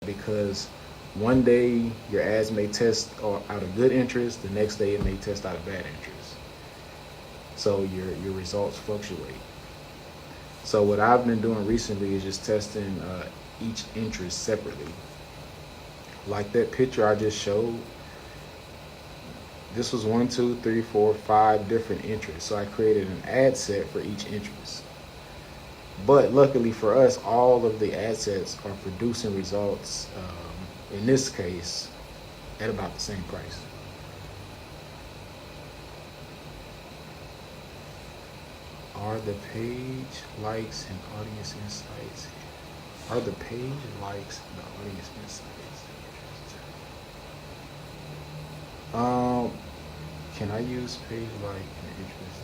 because one day your ads may test out of good interest, the next day it may test out of bad interest. So your results fluctuate. So what I've been doing recently is just testing each interest separately. Like that picture I just showed, this was 5 different interests. So I created an ad set for each interest. But luckily for us, all of the ad sets are producing results, in this case, at about the same price. Are the page likes and audience insights? Are the page likes and the audience insights? Can I use page like in interest?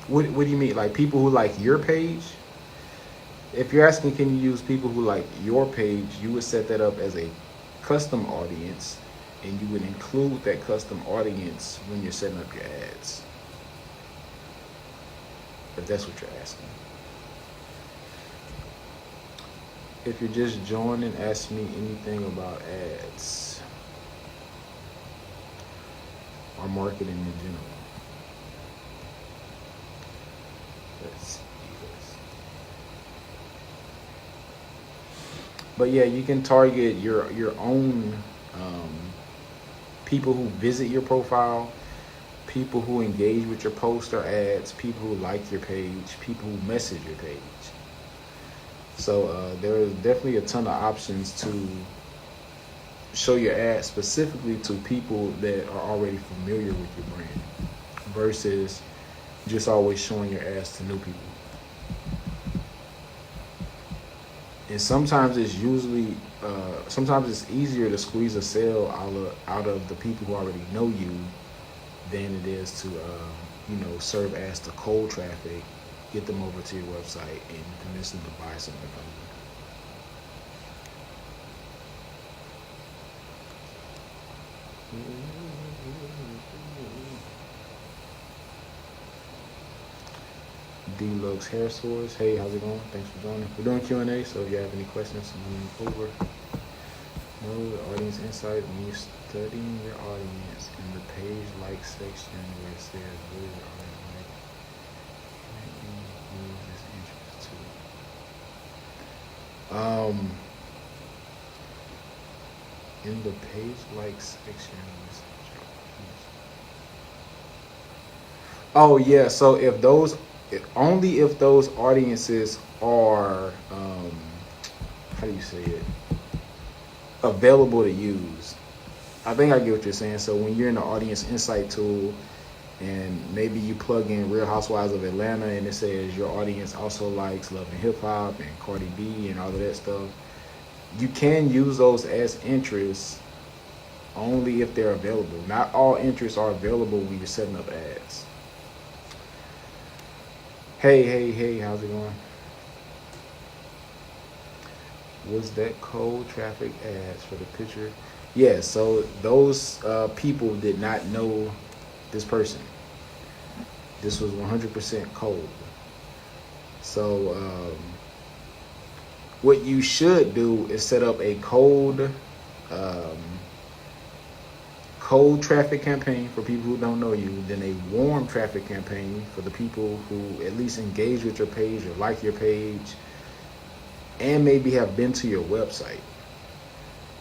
What do you mean? Like people who like your page? If you're asking, can you use people who like your page? You would set that up as a custom audience, and you would include that custom audience when you're setting up your ads. If that's what you're asking. If you're just joining, ask me anything about ads or marketing in general. Let's see this. But yeah, you can target your own people who visit your profile, people who engage with your post or ads, people who like your page, people who message your page. So there is definitely a ton of options to show your ads specifically to people that are already familiar with your brand versus just always showing your ads to new people. And sometimes it's easier to squeeze a sale out of the people who already know you than it is to serve as the cold traffic, get them over to your website and convince them to buy something from you. Deluxe Hair Source. Hey, how's it going? Thanks for joining. We're doing Q&A, so if you have any questions, come over. Know the audience insight when you're studying your audience in the page like section where it says what is your audience like. Can you use this interest too? In the page like section. Oh yeah, so only if those audiences are how do you say it, available to use. I think I get what you're saying. So when you're in the audience insight tool and maybe you plug in Real Housewives of Atlanta and it says your audience also likes Love and Hip Hop and Cardi B and all of that stuff, you can use those as interests only if they're available. Not all interests are available when you're setting up ads. Hey, how's it going? Was that cold traffic ads for the picture? Yeah, so those people did not know this person. This was 100% cold. So what you should do is set up a cold traffic campaign for people who don't know you, then a warm traffic campaign for the people who at least engage with your page or like your page and maybe have been to your website.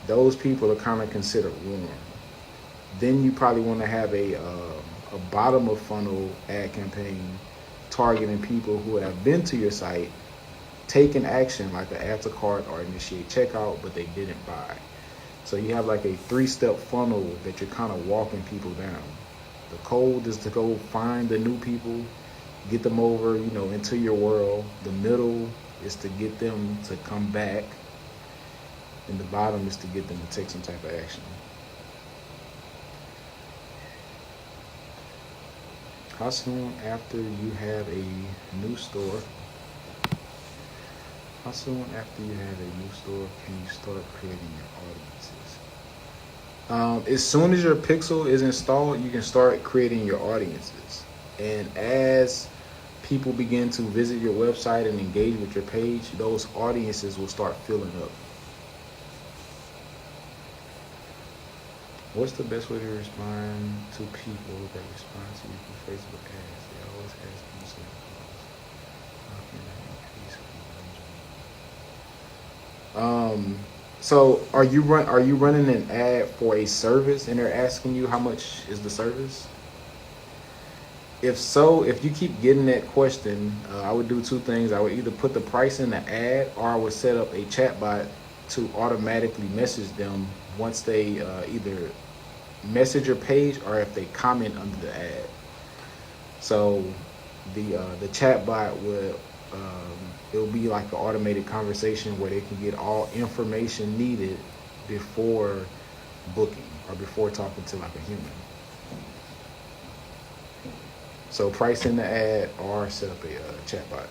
Those people are kind of considered warm. Then you probably want to have a bottom of funnel ad campaign targeting people who have been to your site, taken action like an add to cart or initiate checkout, but they didn't buy. So you have like a 3-step funnel that you're kind of walking people down. The cold is to go find the new people, get them over, into your world. The middle is to get them to come back. And the bottom is to get them to take some type of action. How soon after you have a new store? How soon after you have a new store can you start creating your audiences? As soon as your pixel is installed, you can start creating your audiences. And as people begin to visit your website and engage with your page, those audiences will start filling up. What's the best way to respond to people that respond to you through Facebook ads? They always ask me something. How can I increase conversion? So are you running an ad for a service and they're asking you how much is the service? If so, if you keep getting that question, I would do two things. I would either put the price in the ad, or I would set up a chatbot to automatically message them once they either message your page or if they comment under the ad. So the chatbot will it'll be like an automated conversation where they can get all information needed before booking or before talking to like a human. So price in the ad or set up a chatbot.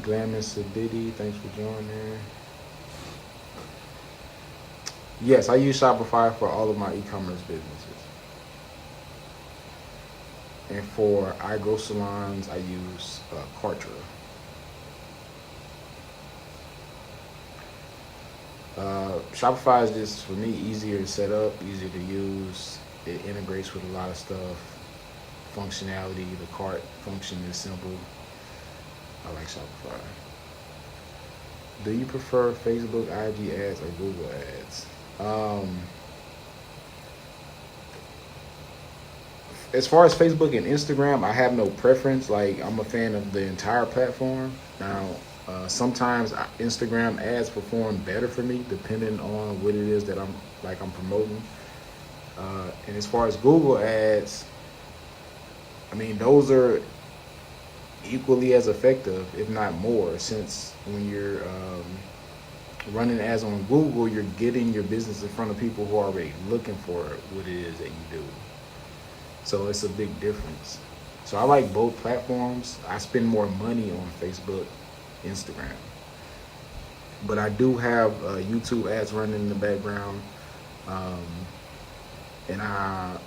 Glamis Sadidi, thanks for joining. Yes, I use Shopify for all of my e-commerce businesses. And for eyebrow salons, I use Kartra. Shopify is just, for me, easier to set up, easier to use. It integrates with a lot of stuff. Functionality, the cart function is simple. I like Shopify. Do you prefer Facebook, IG ads, or Google ads? As far as Facebook and Instagram, I have no preference. Like, I'm a fan of the entire platform. Now, sometimes Instagram ads perform better for me depending on what it is that I'm promoting. And as far as Google ads, I mean, those are equally as effective, if not more, since when you're running ads on Google, you're getting your business in front of people who are already looking for what it is that you do. So it's a big difference. So I like both platforms. I spend more money on Facebook, Instagram, but I do have YouTube ads running in the background, and I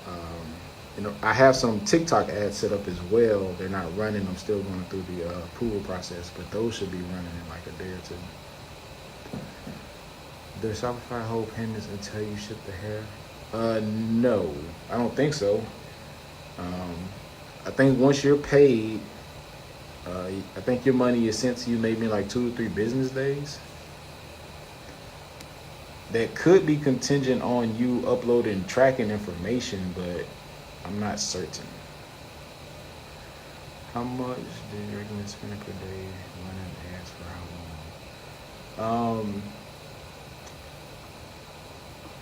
have some TikTok ads set up as well. They're not running. I'm still going through the approval process, but those should be running in like a day or two. Does Shopify hold payments until you ship the hair? No, I don't think so. I think once you're paid, I think your money is sent to you maybe in like 2 or 3 business days. That could be contingent on you uploading tracking information, but I'm not certain. How much do you recommend spending per day running ads for how long?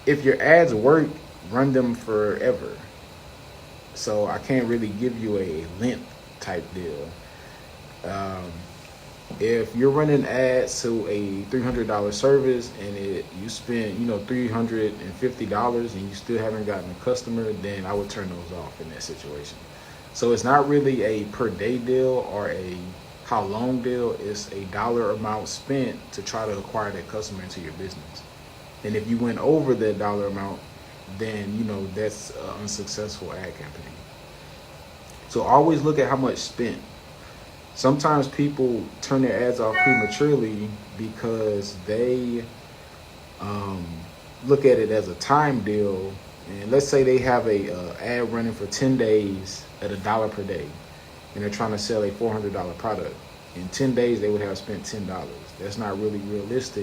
If your ads work, run them forever. So I can't really give you a length type deal. If you're running ads to a $300 service and you spend $350 and you still haven't gotten a customer, then I would turn those off in that situation. So it's not really a per day deal or a how long deal. It's a dollar amount spent to try to acquire that customer into your business. And if you went over that dollar amount, then that's an unsuccessful ad campaign. So always look at how much spent. Sometimes people turn their ads off prematurely because they look at it as a time deal. And let's say they have a ad running for 10 days at $1 per day, and they're trying to sell a $400 product. In 10 days, they would have spent $10. That's not really realistic